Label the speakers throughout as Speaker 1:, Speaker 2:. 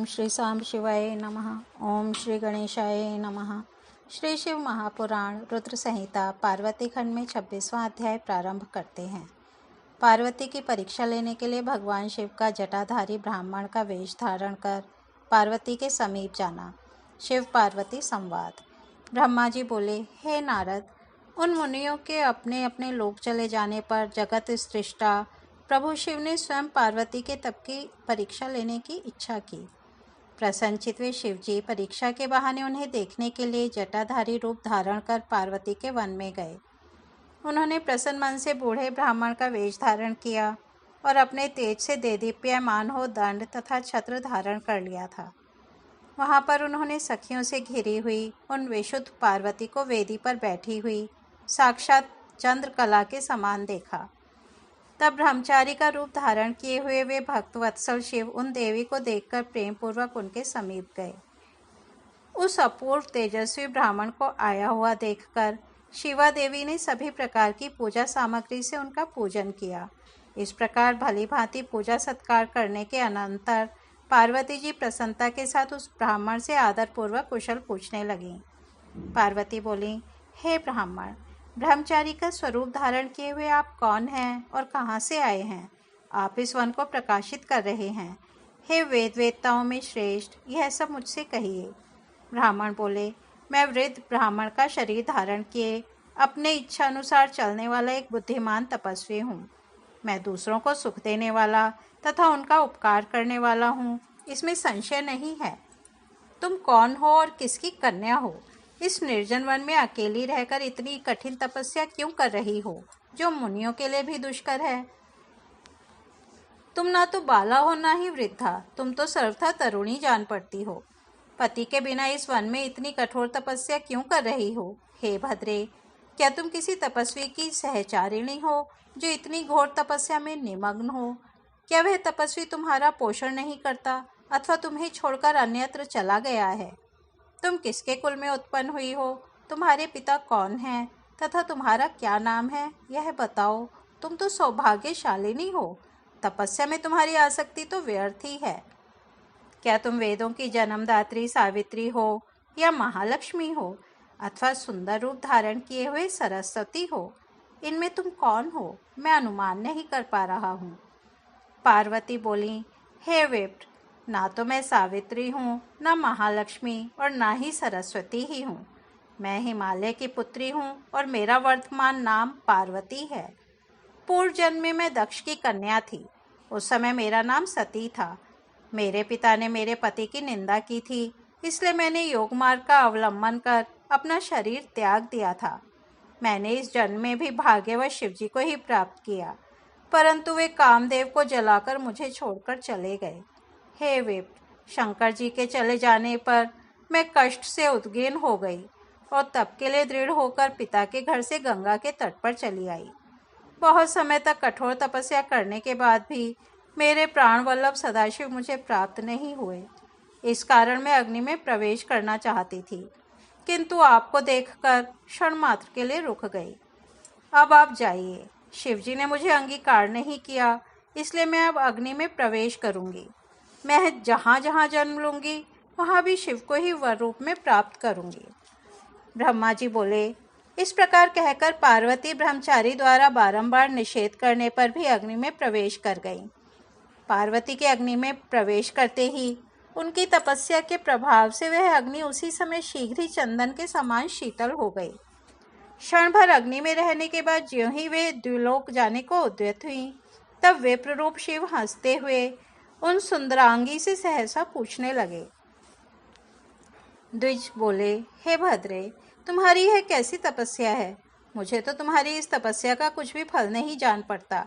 Speaker 1: श्री सांब शिवाय नमः। ओम श्री गणेशाय नमः। श्री शिव महापुराण रुद्र संहिता पार्वती खंड में 26वां अध्याय प्रारंभ करते हैं। पार्वती की परीक्षा लेने के लिए भगवान शिव का जटाधारी ब्राह्मण का वेश धारण कर पार्वती के समीप जाना। शिव पार्वती संवाद। ब्रह्मा जी बोले, हे नारद, उन मुनियों के अपने अपने लोक चले जाने पर जगत सृष्टा प्रभु शिव ने स्वयं पार्वती के तप की परीक्षा लेने की इच्छा की। प्रसन्नचित वे शिव जी परीक्षा के बहाने उन्हें देखने के लिए जटाधारी रूप धारण कर पार्वती के वन में गए। उन्होंने प्रसन्न मन से बूढ़े ब्राह्मण का वेश धारण किया और अपने तेज से देदीप्यमान हो दंड तथा छत्र धारण कर लिया था। वहाँ पर उन्होंने सखियों से घिरी हुई उन विशुद्ध पार्वती को वेदी पर बैठी हुई साक्षात चंद्रकला के समान देखा। तब ब्रह्मचारी का रूप धारण किए हुए वे भक्तवत्सल शिव उन देवी को देखकर प्रेम पूर्वक उनके समीप गए। उस अपूर्व तेजस्वी ब्राह्मण को आया हुआ देखकर शिवा देवी ने सभी प्रकार की पूजा सामग्री से उनका पूजन किया। इस प्रकार भली भांति पूजा सत्कार करने के अनंतर पार्वती जी प्रसन्नता के साथ उस ब्राह्मण से आदरपूर्वक कुशल पूछने लगीं। पार्वती बोली, हे ब्राह्मण, ब्रह्मचारी का स्वरूप धारण किए हुए आप कौन हैं और कहाँ से आए हैं? आप इस वन को प्रकाशित कर रहे हैं। हे वेद वेदताओं में श्रेष्ठ, यह सब मुझसे कहिए। ब्राह्मण बोले, मैं वृद्ध ब्राह्मण का शरीर धारण किए अपने इच्छा अनुसार चलने वाला एक बुद्धिमान तपस्वी हूँ। मैं दूसरों को सुख देने वाला तथा उनका उपकार करने वाला हूँ, इसमें संशय नहीं है। तुम कौन हो और किसकी कन्या हो? इस निर्जन वन में अकेली रहकर इतनी कठिन तपस्या क्यों कर रही हो, जो मुनियों के लिए भी दुष्कर है? तुम ना तो बाला हो ना ही वृद्धा, तुम तो सर्वथा तरुणी जान पड़ती हो। पति के बिना इस वन में इतनी कठोर तपस्या क्यों कर रही हो? हे भद्रे, क्या तुम किसी तपस्वी की सहचारिणी हो जो इतनी घोर तपस्या में निमग्न हो? क्या वह तपस्वी तुम्हारा पोषण नहीं करता अथवा तुम्हें छोड़कर अन्यत्र चला गया है? तुम किसके कुल में उत्पन्न हुई हो? तुम्हारे पिता कौन हैं तथा तुम्हारा क्या नाम है, यह बताओ। तुम तो सौभाग्यशालिनी हो, तपस्या में तुम्हारी आसक्ति तो व्यर्थ ही है। क्या तुम वेदों की जन्मदात्री सावित्री हो या महालक्ष्मी हो अथवा सुंदर रूप धारण किए हुए सरस्वती हो? इनमें तुम कौन हो, मैं अनुमान नहीं कर पा रहा हूँ। पार्वती बोली, हे विप्र, ना तो मैं सावित्री हूँ, न महालक्ष्मी और ना ही सरस्वती ही हूँ। मैं हिमालय की पुत्री हूँ और मेरा वर्तमान नाम पार्वती है। पूर्व जन्म में मैं दक्ष की कन्या थी। उस समय मेरा नाम सती था। मेरे पिता ने मेरे पति की निंदा की थी, इसलिए मैंने योग मार्ग का अवलंबन कर अपना शरीर त्याग दिया था। मैंने इस जन्म में भी भाग्यवश शिवजी को ही प्राप्त किया, परंतु वे कामदेव को जलाकर मुझे छोड़कर चले गए। हे विप्र, शंकर जी के चले जाने पर मैं कष्ट से उद्गीन हो गई और तप के लिए दृढ़ होकर पिता के घर से गंगा के तट पर चली आई। बहुत समय तक कठोर तपस्या करने के बाद भी मेरे प्राण वल्लभ सदाशिव मुझे प्राप्त नहीं हुए। इस कारण मैं अग्नि में प्रवेश करना चाहती थी, किंतु आपको देखकर क्षण मात्र के लिए रुक गई। अब आप जाइए। शिवजी ने मुझे अंगीकार नहीं किया, इसलिए मैं अब अग्नि में प्रवेश करूंगी। मैं जहाँ जहाँ जन्म लूंगी वहाँ भी शिव को ही वर रूप में प्राप्त करूंगी। ब्रह्मा जी बोले, इस प्रकार कहकर पार्वती ब्रह्मचारी द्वारा बारंबार निषेध करने पर भी अग्नि में प्रवेश कर गई। पार्वती के अग्नि में प्रवेश करते ही उनकी तपस्या के प्रभाव से वह अग्नि उसी समय शीघ्र ही चंदन के समान शीतल हो गई। क्षण भर अग्नि में रहने के बाद ज्यों ही वे द्विलोक जाने को उद्यत हुई, तब विप्र रूप शिव हंसते हुए उन सुंदरांगी से सहसा पूछने लगे। द्विज बोले, हे भद्रे, तुम्हारी यह कैसी तपस्या है? मुझे तो तुम्हारी इस तपस्या का कुछ भी फल नहीं जान पड़ता।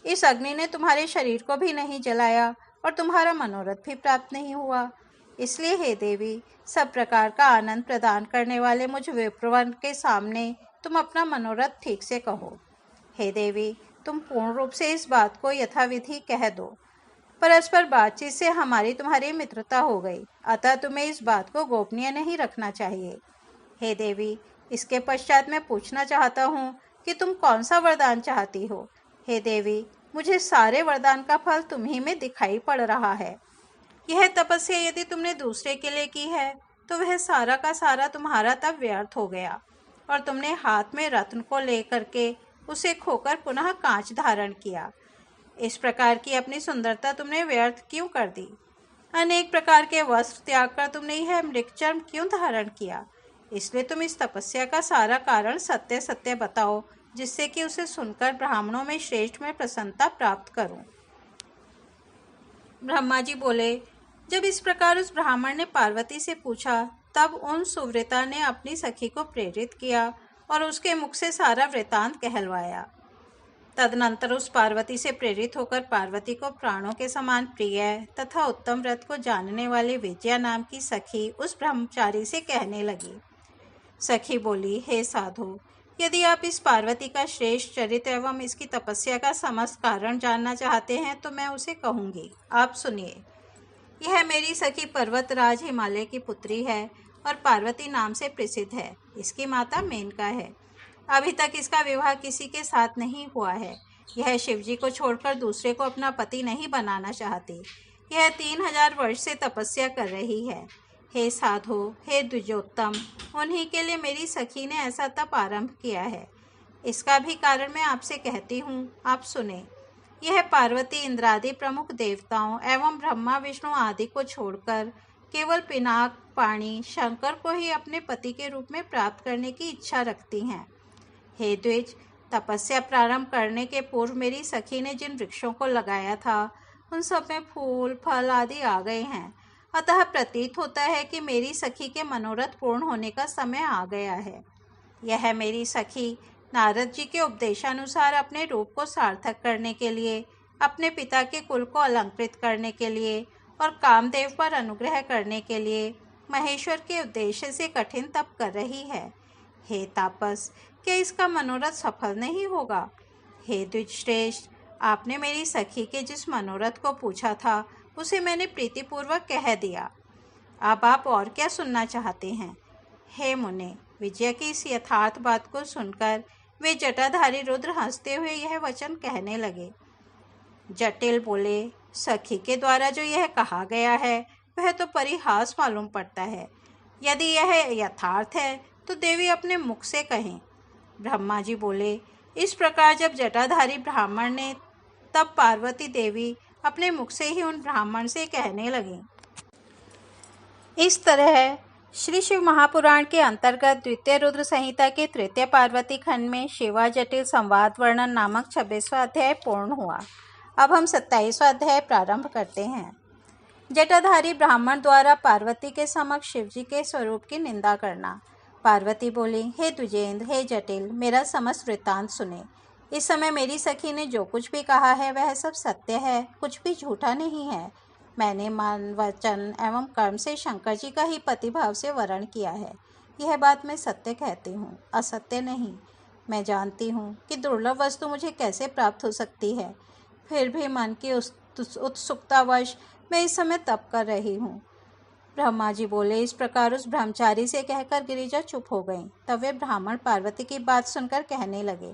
Speaker 1: इस अग्नि ने तुम्हारे शरीर को भी नहीं जलाया और तुम्हारा मनोरथ भी प्राप्त नहीं हुआ। इसलिए हे देवी, सब प्रकार का आनंद प्रदान करने वाले मुझ विप्रवन के सामने तुम अपना मनोरथ ठीक से कहो। हे देवी, तुम पूर्ण रूप से इस बात को यथाविधि कह दो। परस्पर बातचीत से हमारी तुम्हारी मित्रता हो गई, अतः तुम्हें इस बात को गोपनीय नहीं रखना चाहिए। हे देवी, इसके पश्चात मैं पूछना चाहता हूँ कि तुम कौन सा वरदान चाहती हो। हे देवी, मुझे सारे वरदान का फल तुम्ही में दिखाई पड़ रहा है। यह तपस्या यदि तुमने दूसरे के लिए की है तो वह सारा का सारा तुम्हारा तब व्यर्थ हो गया, और तुमने हाथ में रत्न को लेकर के उसे खोकर पुनः कांच धारण किया। इस प्रकार की अपनी सुंदरता तुमने व्यर्थ क्यों कर दी? अनेक प्रकार के वस्त्र त्याग कर तुमने यह मृगचर्म क्यों धारण किया? इसलिए तुम इस तपस्या का सारा कारण सत्य सत्य बताओ, जिससे कि उसे सुनकर ब्राह्मणों में श्रेष्ठ मैं प्रसन्नता प्राप्त करूं। ब्रह्मा जी बोले, जब इस प्रकार उस ब्राह्मण ने पार्वती से पूछा, तब उन सुव्रता ने अपनी सखी को प्रेरित किया और उसके मुख से सारा वृतांत कहलवाया। तदनंतर उस पार्वती से प्रेरित होकर पार्वती को प्राणों के समान प्रिय तथा उत्तम व्रत को जानने वाली विजया नाम की सखी उस ब्रह्मचारी से कहने लगी। सखी बोली, हे साधु, यदि आप इस पार्वती का श्रेष्ठ चरित्र एवं इसकी तपस्या का समस्त कारण जानना चाहते हैं तो मैं उसे कहूँगी। आप सुनिए। यह मेरी सखी पर्वतराज हिमालय की पुत्री है और पार्वती नाम से प्रसिद्ध है। इसकी माता मेनका है। अभी तक इसका विवाह किसी के साथ नहीं हुआ है। यह शिवजी को छोड़कर दूसरे को अपना पति नहीं बनाना चाहती। यह 3000 वर्ष से तपस्या कर रही है। हे साधु, हे द्विजोत्तम, उन्हीं के लिए मेरी सखी ने ऐसा तप आरंभ किया है। इसका भी कारण मैं आपसे कहती हूँ, आप सुने। यह पार्वती इंद्रादि प्रमुख देवताओं एवं ब्रह्मा विष्णु आदि को छोड़कर केवल पिनाक पाणी शंकर को ही अपने पति के रूप में प्राप्त करने की इच्छा रखती हैं। हे द्विज, तपस्या प्रारंभ करने के पूर्व मेरी सखी ने जिन वृक्षों को लगाया था उन सब में फूल फल आदि आ गए हैं। अतः प्रतीत होता है कि मेरी सखी के मनोरथ पूर्ण होने का समय आ गया है। यह मेरी सखी नारद जी के उपदेशानुसार अपने रूप को सार्थक करने के लिए, अपने पिता के कुल को अलंकृत करने के लिए और कामदेव पर अनुग्रह करने के लिए महेश्वर के उद्देश्य से कठिन तप कर रही है। हे तापस, क्या इसका मनोरथ सफल नहीं होगा? हे द्विजश्रेष्ठ, आपने मेरी सखी के जिस मनोरथ को पूछा था उसे मैंने प्रीतिपूर्वक कह दिया। अब आप और क्या सुनना चाहते हैं? हे मुने, विजय की इस यथार्थ बात को सुनकर वे जटाधारी रुद्र हंसते हुए यह वचन कहने लगे। जटिल बोले, सखी के द्वारा जो यह कहा गया है वह तो परिहास मालूम पड़ता है। यदि यह यथार्थ है तो देवी अपने मुख से कहें। ब्रह्मा जी बोले, इस प्रकार जब जटाधारी ब्राह्मण ने, तब पार्वती देवी अपने मुख से ही उन ब्राह्मण से कहने लगी। इस तरह श्री शिव महापुराण के अंतर्गत द्वितीय रुद्र संहिता के तृतीय पार्वती खंड में शिवा जटिल संवाद वर्णन नामक 26वां अध्याय पूर्ण हुआ। अब हम 27वां अध्याय प्रारंभ करते हैं। जटाधारी ब्राह्मण द्वारा पार्वती के समक्ष शिवजी के स्वरूप की निंदा करना। पार्वती बोली, हे द्विजेंद्र, हे जटिल, मेरा समस्त वृत्तांत सुने। इस समय मेरी सखी ने जो कुछ भी कहा है वह सब सत्य है, कुछ भी झूठा नहीं है। मैंने मन, वचन एवं कर्म से शंकर जी का ही पतिभाव से वर्ण किया है। यह बात मैं सत्य कहती हूँ, असत्य नहीं। मैं जानती हूँ कि दुर्लभ वस्तु मुझे कैसे प्राप्त हो सकती है, फिर भी मन की उत्सुकतावश मैं इस समय तप कर रही हूँ। ब्रह्मा जी बोले, इस प्रकार उस ब्रह्मचारी से कहकर गिरिजा चुप हो गई। तब वे ब्राह्मण पार्वती की बात सुनकर कहने लगे।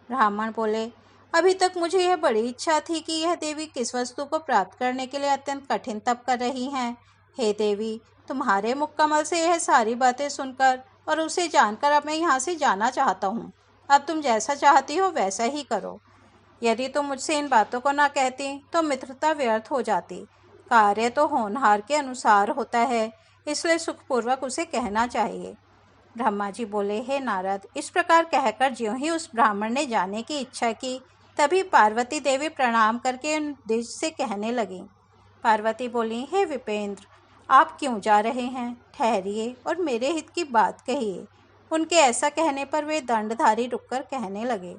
Speaker 1: ब्राह्मण बोले, अभी तक मुझे यह बड़ी इच्छा थी कि यह देवी किस वस्तु को प्राप्त करने के लिए अत्यंत कठिन तप कर रही हैं। हे देवी, तुम्हारे मुख कमल से यह सारी बातें सुनकर और उसे जानकर अब मैं यहाँ से जाना चाहता हूँ। अब तुम जैसा चाहती हो वैसा ही करो। यदि तुम मुझसे इन बातों को न कहती तो मित्रता व्यर्थ हो जाती। कार्य तो होनहार के अनुसार होता है, इसलिए सुखपूर्वक उसे कहना चाहिए। ब्रह्मा जी बोले, हे नारद, इस प्रकार कहकर ज्यों ही उस ब्राह्मण ने जाने की इच्छा की, तभी पार्वती देवी प्रणाम करके उन द्विज से कहने लगी। पार्वती बोली, हे विपेंद्र, आप क्यों जा रहे हैं? ठहरिए और मेरे हित की बात कहिए। उनके ऐसा कहने पर वे दंडधारी रुककर कहने लगे।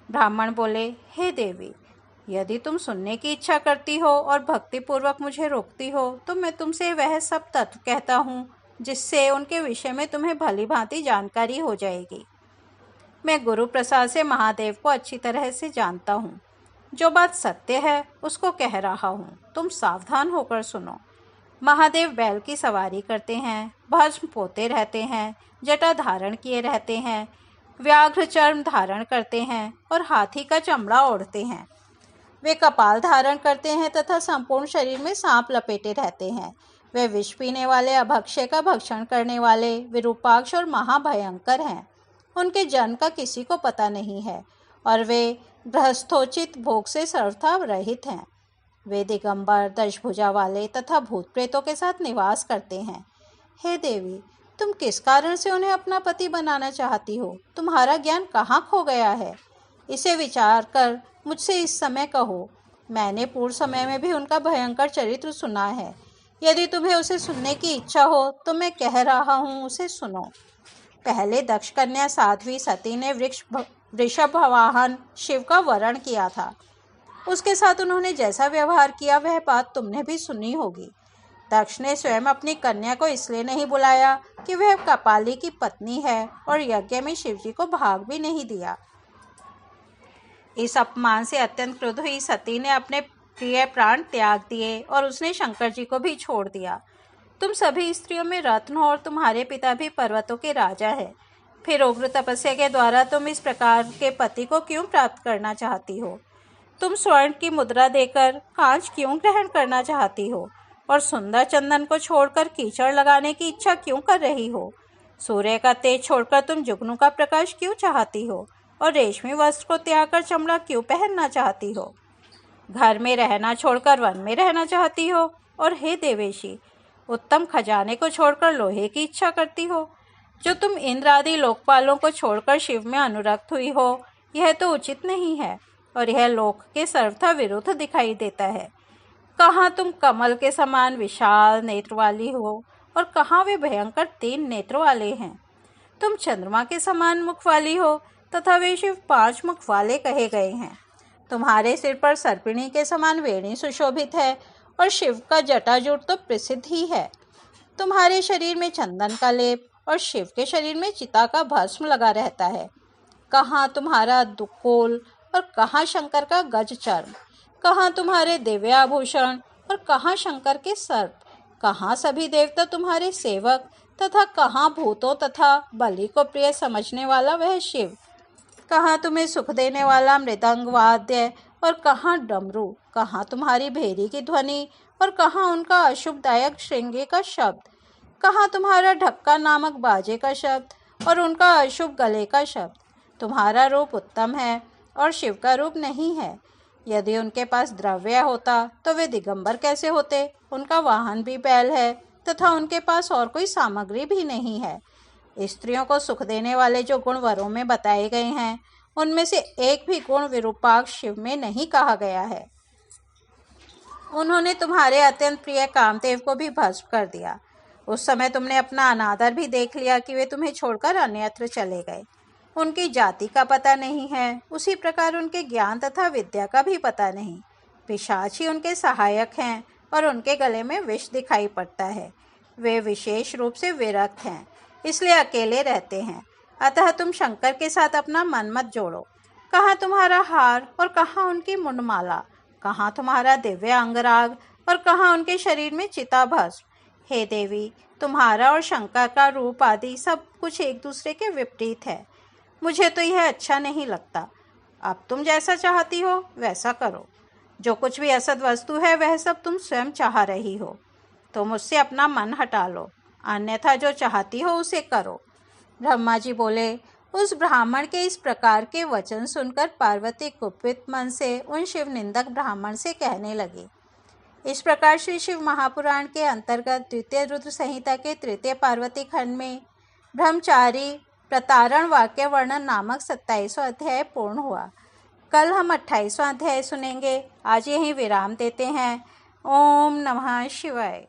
Speaker 1: ब्राह्मण बोले, हे देवी, यदि तुम सुनने की इच्छा करती हो और भक्तिपूर्वक मुझे रोकती हो तो मैं तुमसे वह सब तत्व कहता हूँ जिससे उनके विषय में तुम्हें भली भांति जानकारी हो जाएगी। मैं गुरु प्रसाद से महादेव को अच्छी तरह से जानता हूँ। जो बात सत्य है उसको कह रहा हूँ, तुम सावधान होकर सुनो। महादेव बैल की सवारी करते हैं, भस्म पोते रहते हैं, जटा धारण किए रहते हैं, व्याघ्र चर्म धारण करते हैं और हाथी का चमड़ा ओढ़ते हैं। वे कपाल धारण करते हैं तथा संपूर्ण शरीर में सांप लपेटे रहते हैं। वे विष पीने वाले, अभक्ष्य का भक्षण करने वाले, विरूपाक्ष और महाभयंकर हैं। उनके जन्म का किसी को पता नहीं है और वे गृहस्थोचित भोग से सर्वथा रहित हैं। वे दिगंबर, दशभुजा वाले तथा भूत प्रेतों के साथ निवास करते हैं। हे देवी, तुम किस कारण से उन्हें अपना पति बनाना चाहती हो? तुम्हारा ज्ञान कहाँ खो गया है? इसे विचार कर मुझसे इस समय कहो। मैंने पूर्व समय में भी उनका भयंकर चरित्र सुना है। यदि तुम्हें उसे सुनने की इच्छा हो तो मैं कह रहा हूँ, उसे सुनो। पहले दक्ष कन्या साध्वी सती ने वृषभ वाहन शिव का वरण किया था। उसके साथ उन्होंने जैसा व्यवहार किया वह बात तुमने भी सुनी होगी। दक्ष ने स्वयं अपनी कन्या को इसलिए नहीं बुलाया कि वह कपाली की पत्नी है और यज्ञ में शिवजी को भाग भी नहीं दिया। इस अपमान से अत्यंत क्रुद्ध हुई सती ने अपने प्रिय प्राण त्याग दिए और उसने शंकर जी को भी छोड़ दिया। तुम सभी स्त्रियों में रत्न हो और तुम्हारे पिता भी पर्वतों के राजा है। फिर उग्र तपस्या के द्वारा तुम इस प्रकार के पति को क्यों प्राप्त करना चाहती हो? तुम स्वर्ण की मुद्रा देकर कांच क्यों ग्रहण करना चाहती हो और सुंदर चंदन को छोड़कर कीचड़ लगाने की इच्छा क्यों कर रही हो? सूर्य का तेज छोड़कर तुम जुगनू का प्रकाश क्यों चाहती हो और रेशमी वस्त्र को त्याग कर चमड़ा क्यों पहनना चाहती हो? घर में रहना छोड़कर वन में रहना चाहती हो और हे देवेशी, उत्तम खजाने को छोड़कर लोहे की इच्छा करती हो। जो तुम इंद्र आदि लोकपालों को छोड़कर शिव में अनुरक्त हुई हो, यह तो उचित नहीं है और यह लोक के सर्वथा विरुद्ध दिखाई देता है। कहाँ तुम कमल के समान विशाल नेत्र वाली हो और कहाँ वे भयंकर 3 नेत्र वाले हैं। तुम चंद्रमा के समान मुख वाली हो तथा वे शिव 5 मुख वाले कहे गए हैं। तुम्हारे सिर पर सर्पिणी के समान वेणी सुशोभित है और शिव का जटाजूट तो प्रसिद्ध ही है। तुम्हारे शरीर में चंदन का लेप और शिव के शरीर में चिता का भस्म लगा रहता है। कहाँ तुम्हारा दुकोल और कहाँ शंकर का गज चर्म, कहाँ तुम्हारे दिव्य आभूषण और कहाँ शंकर के सर्प, कहाँ सभी देवता तुम्हारे सेवक तथा कहाँ भूतों तथा बलि को प्रिय समझने वाला वह शिव, कहाँ तुम्हें सुख देने वाला मृदंग वाद्य और कहाँ डमरू, कहाँ तुम्हारी भेरी की ध्वनि और कहाँ उनका अशुभदायक श्रृंगी का शब्द, कहाँ तुम्हारा ढक्का नामक बाजे का शब्द और उनका अशुभ गले का शब्द। तुम्हारा रूप उत्तम है और शिव का रूप नहीं है। यदि उनके पास द्रव्य होता तो वे दिगंबर कैसे होते? उनका वाहन भी बैल है तथा उनके पास और कोई सामग्री भी नहीं है। स्त्रियों को सुख देने वाले जो गुण वरों में बताए गए हैं, उनमें से एक भी गुण विरूपाक्ष शिव में नहीं कहा गया है। उन्होंने तुम्हारे अत्यंत प्रिय कामदेव को भी भस्म कर दिया। उस समय तुमने अपना अनादर भी देख लिया कि वे तुम्हें छोड़कर अन्यत्र चले गए। उनकी जाति का पता नहीं है, उसी प्रकार उनके ज्ञान तथा विद्या का भी पता नहीं। पिशाच ही उनके सहायक हैं और उनके गले में विष दिखाई पड़ता है। वे विशेष रूप से विरक्त हैं, इसलिए अकेले रहते हैं। अतः तुम शंकर के साथ अपना मन मत जोड़ो। कहाँ तुम्हारा हार और कहाँ उनकी मुंडमाला, कहाँ तुम्हारा दिव्य अंगराग और कहाँ उनके शरीर में चिता भस्म। हे देवी, तुम्हारा और शंकर का रूप आदि सब कुछ एक दूसरे के विपरीत है। मुझे तो यह अच्छा नहीं लगता। अब तुम जैसा चाहती हो वैसा करो। जो कुछ भी असद वस्तु है वह सब तुम स्वयं चाह रही हो। तुम उससे अपना मन हटा लो, अन्यथा जो चाहती हो उसे करो। ब्रह्मा जी बोले। उस ब्राह्मण के इस प्रकार के वचन सुनकर पार्वती कुपित मन से उन शिव निंदक ब्राह्मण से कहने लगी। इस प्रकार श्री शिव महापुराण के अंतर्गत द्वितीय रुद्र संहिता के तृतीय पार्वती खंड में ब्रह्मचारी प्रतारण वाक्य वर्णन नामक 27वां अध्याय पूर्ण हुआ। कल हम 28वां अध्याय सुनेंगे। आज यहीं विराम देते हैं। ओम नमः शिवाय।